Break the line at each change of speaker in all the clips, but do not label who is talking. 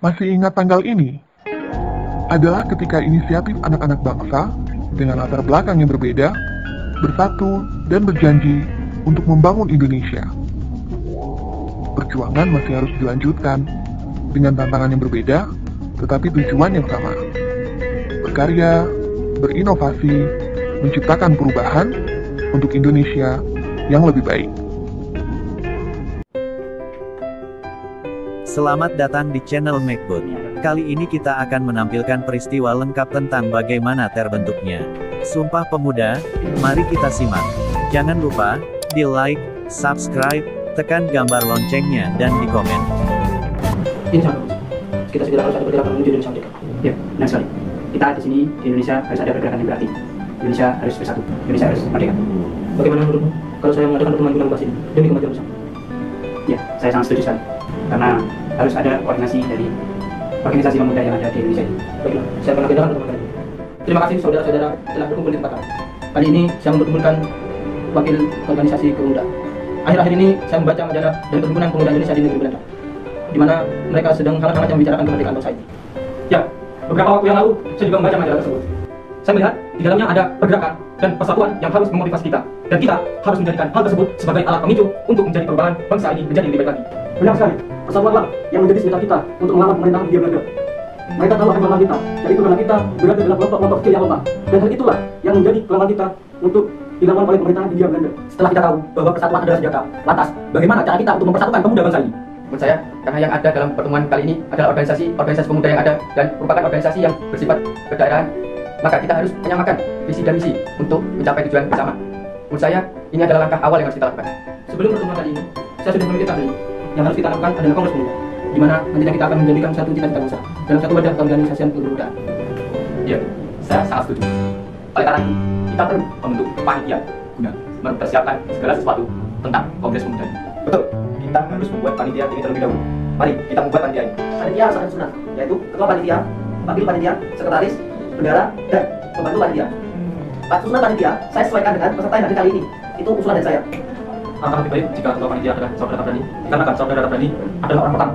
Masih ingat tanggal ini? Adalah ketika inisiatif anak-anak bangsa dengan latar belakang yang berbeda, bersatu dan berjanji untuk membangun Indonesia. Perjuangan masih harus dilanjutkan dengan tantangan yang berbeda, tetapi tujuan yang sama. Berkarya, berinovasi, menciptakan perubahan untuk Indonesia yang lebih baik.
Selamat datang di channel Macbook. Kali ini kita akan menampilkan peristiwa lengkap tentang bagaimana terbentuknya Sumpah Pemuda. Mari kita simak. Jangan lupa di like, subscribe, tekan gambar loncengnya, dan di komen.
Ini sama. Kita segera harus ada pergerakan menuju Indonesia merdeka. Ya, benar sekali. Kita di sini di Indonesia harus ada pergerakan yang berarti. Indonesia harus bersatu. Indonesia harus merdeka. Bagaimana menurutmu kalau saya mengadakan pertemuan guna membahas ini demi kemajuan bersama? Ya, saya sangat setuju sekali. Karena harus ada koordinasi dari organisasi pemuda yang ada di Indonesia ini. Baiklah, saya akan adakan pertemuan kali ini. Terima kasih saudara-saudara telah berkumpul di tempat kami. Kali ini saya memperkumpulkan wakil organisasi pemuda. Akhir-akhir ini saya membaca majalah dari Perhimpunan Pemuda Indonesia di negeri Belanda, di mana mereka sedang hangat-hangatnya membicarakan kemerdekaan bangsa ini. Ya, beberapa waktu yang lalu saya juga membaca majalah tersebut. Saya melihat di dalamnya ada pergerakan dan persatuan yang harus memotivasi kita, dan kita harus menjadikan hal tersebut sebagai alat pemicu untuk menjadi perubahan bangsa ini menjadi lebih baik lagi. Benar sekali, persatuanlah yang menjadi senjata kita untuk melawan pemerintahan Hindia Belanda. Mereka telah melawan kita, dan itu karena kita berada dalam kelompok-kelompok kecil yang lemah, dan hal itulah yang menjadi kelemahan kita untuk dilawan oleh pemerintahan Hindia Belanda. Setelah kita tahu bahwa persatuan adalah senjata, lantas bagaimana cara kita untuk mempersatukan pemuda bangsa ini? Menurut saya, karena yang ada dalam pertemuan kali ini adalah organisasi pemuda yang ada dan merupakan organisasi yang bersifat kedaerahan, maka kita harus menyamakan visi dan misi untuk mencapai tujuan bersama. Menurut saya, ini adalah langkah awal yang harus kita lakukan. Sebelum pertemuan kali ini, saya sudah memikirkan hal ini. Yang harus kita lakukan adalah Kongres Pemuda, di mana nantinya kita akan menjadikan satu cita-cita bangsa dalam satu wadah keorganisasian kepemudaan. Ya, saya sangat setuju. Oleh karena itu, kita perlu membentuk panitia guna mempersiapkan segala sesuatu tentang Kongres Pemuda. Betul, kita harus membuat panitia ini terlebih dahulu. Mari kita membuat panitia ini. Panitia harus ada susunan, yaitu ketua panitia, wakil panitia, sekretaris, bendara, dan pembantu panitia. Susunan panitia saya sesuaikan dengan peserta yang hadir kali ini. Itu usulan dari saya. Akan lebih baik jika ketua panitia adalah saudara Tabrani, dikarenakan saudara Tabrani adalah orang pertama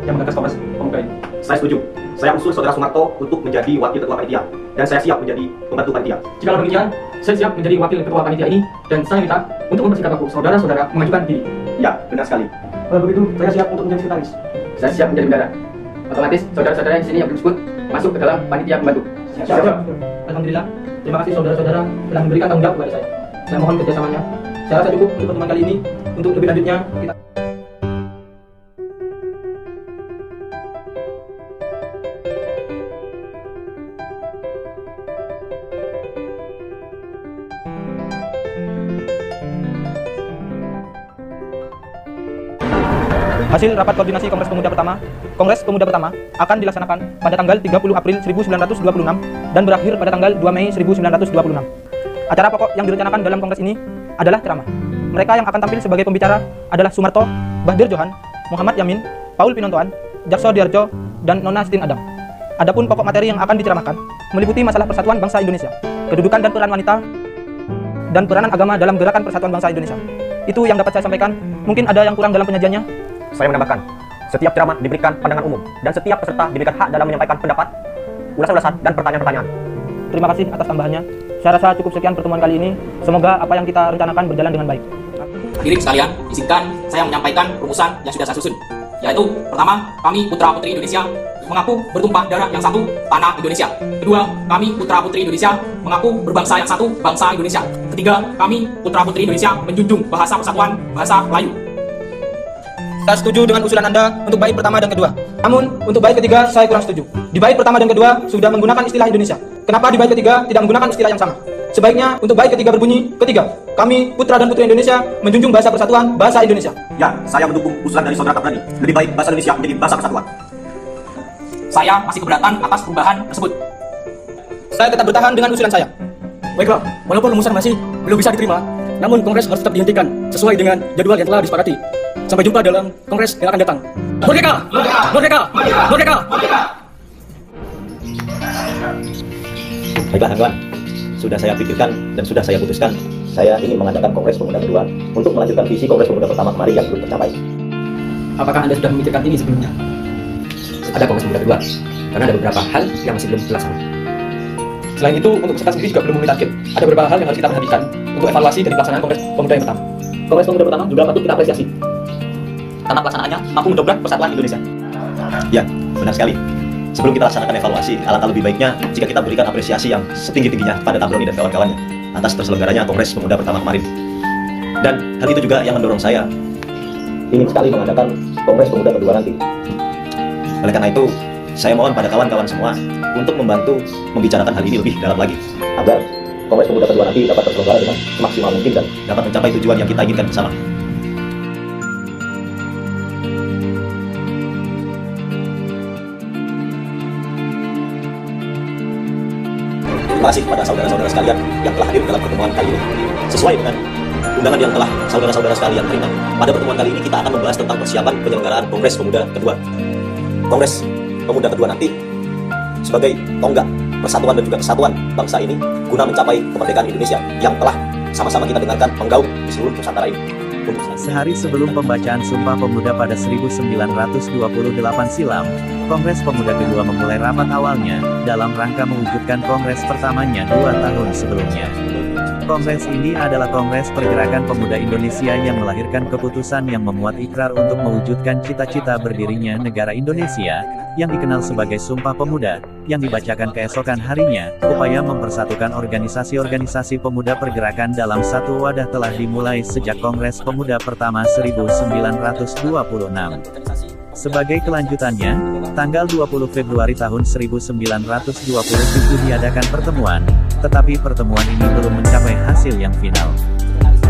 yang menggagas Kongres Pemuda ini. Saya setuju. Saya usul saudara Sumarto untuk menjadi wakil ketua panitia, dan saya siap menjadi pembantu panitia. Jika demikian, saya siap menjadi wakil ketua panitia ini, dan saya minta untuk membersihkan waktu saudara-saudara mengajukan diri. Ya, benar sekali. Kalau begitu, saya siap untuk menjadi sekretaris. Saya siap menjadi bendara. Otomatis saudara-saudara di sini yang disebut masuk ke dalam panitia pembantu. Siap. Alhamdulillah. Terima kasih saudara-saudara telah memberikan tanggung jawab kepada saya. Saya mohon kerjasamanya. Saya rasa cukup untuk pertemuan kali ini. Untuk lebih lanjutnya kita
Hasil rapat koordinasi Kongres Pemuda pertama akan dilaksanakan pada tanggal 30 April 1926 dan berakhir pada tanggal 2 Mei 1926. Acara pokok yang direncanakan dalam kongres ini adalah ceramah. Mereka yang akan tampil sebagai pembicara adalah Sumarto, Bahdir Johan, Muhammad Yamin, Paul Pinontoan, Jakso Diarjo, dan Nona Stin Adam. Adapun pokok materi yang akan diceramahkan meliputi masalah persatuan bangsa Indonesia, kedudukan dan peran wanita, dan peranan agama dalam gerakan persatuan bangsa Indonesia. Itu yang dapat saya sampaikan. Mungkin ada yang kurang dalam penyajiannya.
Saya menambahkan, setiap ceramah diberikan pandangan umum, dan setiap peserta diberikan hak dalam menyampaikan pendapat, ulasan-ulasan, dan pertanyaan-pertanyaan.
Terima kasih atas tambahannya. Saya rasa cukup sekian pertemuan kali ini. Semoga apa yang kita rencanakan berjalan dengan baik.
Hadirin sekalian, izinkan saya menyampaikan rumusan yang sudah saya susun, yaitu pertama, kami putra-putri Indonesia mengaku bertumpah darah yang satu, tanah Indonesia. Kedua, kami putra-putri Indonesia mengaku berbangsa yang satu, bangsa Indonesia. Ketiga, kami putra-putri Indonesia menjunjung bahasa persatuan, bahasa Melayu.
Saya setuju dengan usulan Anda untuk bait pertama dan kedua. Namun, untuk bait ketiga saya kurang setuju. Di bait pertama dan kedua sudah menggunakan istilah Indonesia. Kenapa di bait ketiga tidak menggunakan istilah yang sama? Sebaiknya untuk bait ketiga berbunyi, ketiga, kami putra dan putri Indonesia menjunjung bahasa persatuan, bahasa Indonesia.
Ya, saya mendukung usulan dari saudara Tabrani. Lebih baik bahasa Indonesia menjadi bahasa persatuan.
Saya masih keberatan atas perubahan tersebut.
Saya tetap bertahan dengan usulan saya.
Baiklah, walaupun rumusan masih belum bisa diterima, namun kongres harus tetap dihentikan sesuai dengan jadwal yang telah disepakati. Sampai jumpa dalam kongres yang akan datang. Merdeka! Merdeka! Merdeka! Merdeka! Merdeka!
Baiklah kawan, sudah saya pikirkan dan sudah saya putuskan. Saya ingin mengadakan Kongres Pemuda kedua untuk melanjutkan visi Kongres Pemuda pertama kemarin yang belum tercapai.
Apakah Anda sudah memikirkan ini sebelumnya? ada Kongres Pemuda kedua, karena ada beberapa hal yang masih belum terlaksana.
Selain itu, untuk peserta sendiri juga belum memenuhi target. Ada beberapa hal yang harus kita perhatikan untuk evaluasi dari pelaksanaan Kongres Pemuda yang pertama.
Kongres Pemuda pertama juga patut kita apresiasi karena pelaksanaannya mampu mendobrak persatuan Indonesia. Ya, benar sekali. Sebelum kita laksanakan evaluasi, alangkah lebih baiknya jika kita berikan apresiasi yang setinggi-tingginya pada Tambroni dan kawan-kawannya atas terselenggaranya Kongres Pemuda pertama kemarin. Dan hal itu juga yang mendorong saya ingin sekali mengadakan Kongres Pemuda kedua nanti. Oleh karena itu, saya mohon pada kawan-kawan semua untuk membantu membicarakan hal ini lebih dalam lagi, agar Kongres Pemuda kedua nanti dapat terselenggara dengan semaksimal mungkin dan dapat mencapai tujuan yang kita inginkan bersama. Terima kasih kepada saudara-saudara sekalian yang telah hadir dalam pertemuan kali ini. Sesuai dengan undangan yang telah saudara-saudara sekalian terima, pada pertemuan kali ini kita akan membahas tentang persiapan penyelenggaraan Kongres Pemuda kedua. Kongres Pemuda kedua nanti sebagai tonggak persatuan dan juga kesatuan bangsa ini guna mencapai kemerdekaan Indonesia yang telah sama-sama kita dengarkan menggaung di seluruh Nusantara ini.
Sehari sebelum pembacaan Sumpah Pemuda pada 1928 silam, Kongres Pemuda kedua memulai rapat awalnya, dalam rangka mewujudkan Kongres pertamanya 2 tahun sebelumnya. Kongres ini adalah Kongres Pergerakan Pemuda Indonesia yang melahirkan keputusan yang memuat ikrar untuk mewujudkan cita-cita berdirinya negara Indonesia, yang dikenal sebagai Sumpah Pemuda, yang dibacakan keesokan harinya. Upaya mempersatukan organisasi-organisasi pemuda pergerakan dalam satu wadah telah dimulai sejak Kongres Pemuda pertama 1926. Sebagai kelanjutannya, tanggal 20 Februari tahun 1927 diadakan pertemuan, tetapi pertemuan ini belum mencapai hasil yang final.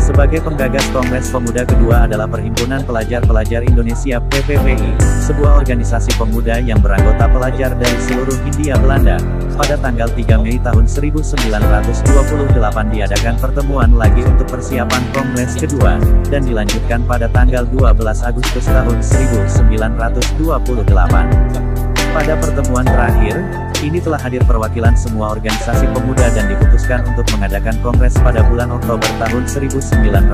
Sebagai penggagas Kongres Pemuda kedua adalah Perhimpunan Pelajar-Pelajar Indonesia (PPPI), sebuah organisasi pemuda yang beranggota pelajar dari seluruh Hindia Belanda. Pada tanggal 3 Mei tahun 1928 diadakan pertemuan lagi untuk persiapan Kongres kedua, dan dilanjutkan pada tanggal 12 Agustus tahun 1928. Pada pertemuan terakhir, ini telah hadir perwakilan semua organisasi pemuda dan diputuskan untuk mengadakan kongres pada bulan Oktober tahun 1928,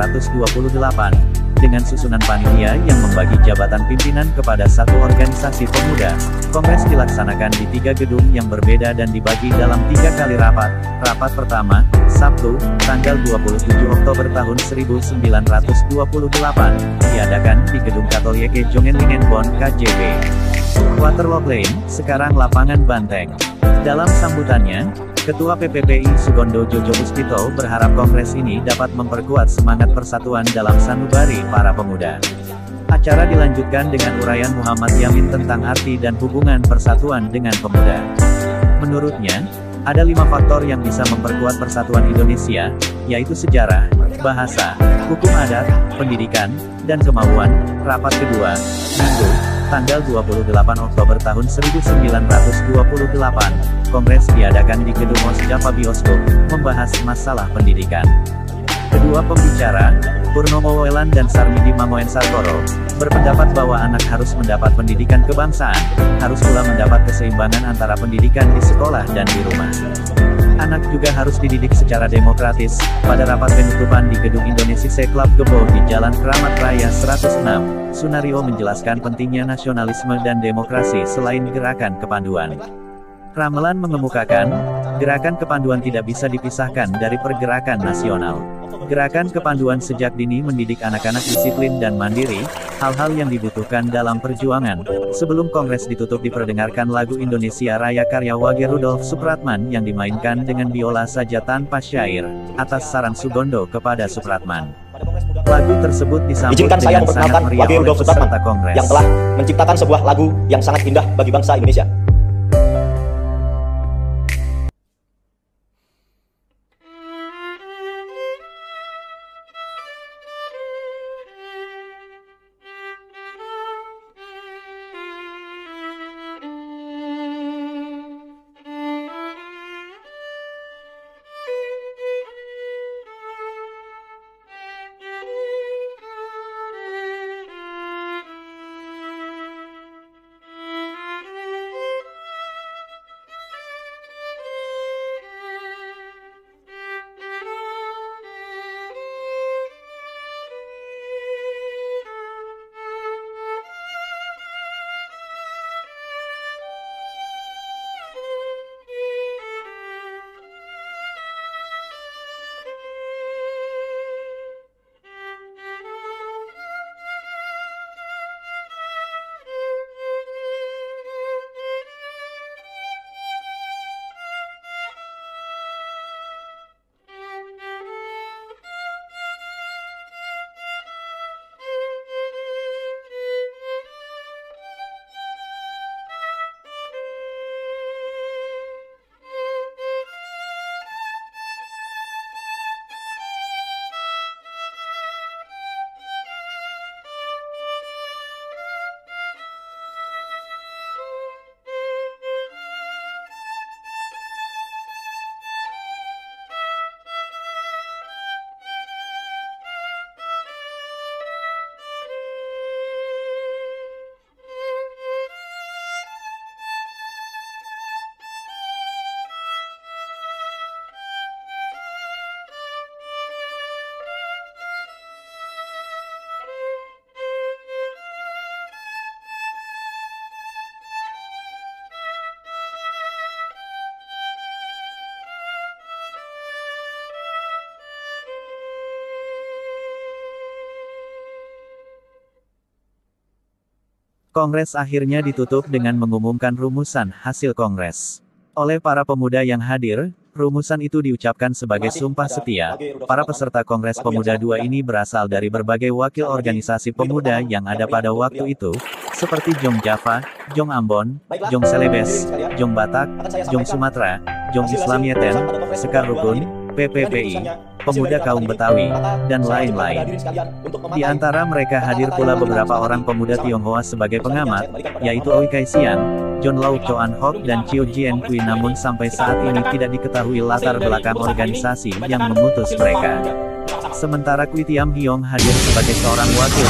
dengan susunan panitia yang membagi jabatan pimpinan kepada satu organisasi pemuda. Kongres dilaksanakan di 3 gedung yang berbeda dan dibagi dalam 3 kali rapat. Rapat pertama, Sabtu, tanggal 27 Oktober tahun 1928, diadakan di Gedung Katolik Jongenlingenbon KJB. Waterloo Lane, sekarang Lapangan Banteng. Dalam sambutannya, Ketua PPPI Sugondo Jojo Puspito berharap kongres ini dapat memperkuat semangat persatuan dalam sanubari para pemuda. Acara dilanjutkan dengan uraian Muhammad Yamin tentang arti dan hubungan persatuan dengan pemuda. Menurutnya, ada 5 faktor yang bisa memperkuat persatuan Indonesia, yaitu sejarah, bahasa, hukum adat, pendidikan, dan kemauan. Rapat kedua, Minggu, tanggal 28 Oktober tahun 1928, Kongres diadakan di Gedung Mosjapa Bioskop, membahas masalah pendidikan. Kedua pembicara, Purnomo Welan dan Sarmidi Mamoen Sarkoro, berpendapat bahwa anak harus mendapat pendidikan kebangsaan, harus pula mendapat keseimbangan antara pendidikan di sekolah dan di rumah. Anak juga harus dididik secara demokratis. Pada rapat penutupan di Gedung Indonesia Club Gebo di Jalan Keramat Raya 106, Sunario menjelaskan pentingnya nasionalisme dan demokrasi selain gerakan kepanduan. Ramelan mengemukakan, gerakan kepanduan tidak bisa dipisahkan dari pergerakan nasional. Gerakan kepanduan sejak dini mendidik anak-anak disiplin dan mandiri, hal-hal yang dibutuhkan dalam perjuangan. Sebelum kongres ditutup diperdengarkan lagu Indonesia Raya karya Wage Rudolf Supratman yang dimainkan dengan biola saja tanpa syair, atas saran Sugondo kepada Supratman. Lagu tersebut disambut
Izinkan saya
dengan sangat
memperkenalkan
meriah
Wage
oleh
Rudolf
peserta
Supratman
kongres.
yang telah menciptakan sebuah lagu yang sangat indah bagi bangsa Indonesia.
Kongres akhirnya ditutup dengan mengumumkan rumusan hasil kongres. Oleh para pemuda yang hadir, rumusan itu diucapkan sebagai sumpah setia. Para peserta Kongres Pemuda II ini berasal dari berbagai wakil organisasi pemuda yang ada pada waktu itu, seperti Jong Java, Jong Ambon, Jong Celebes, Jong Batak, Jong Sumatera, Jong Islamieten, Sekar Rukun, PPPI, Pemuda Kaum Betawi, dan lain-lain. Di antara mereka hadir pula beberapa orang pemuda Tionghoa sebagai pengamat, yaitu Oi Kaisian, John Lau Choan Hock dan Chiu Jien Kui, namun sampai saat ini tidak diketahui latar belakang organisasi yang mengutus mereka. Sementara Kui Tiam Hiong hadir sebagai seorang wakil.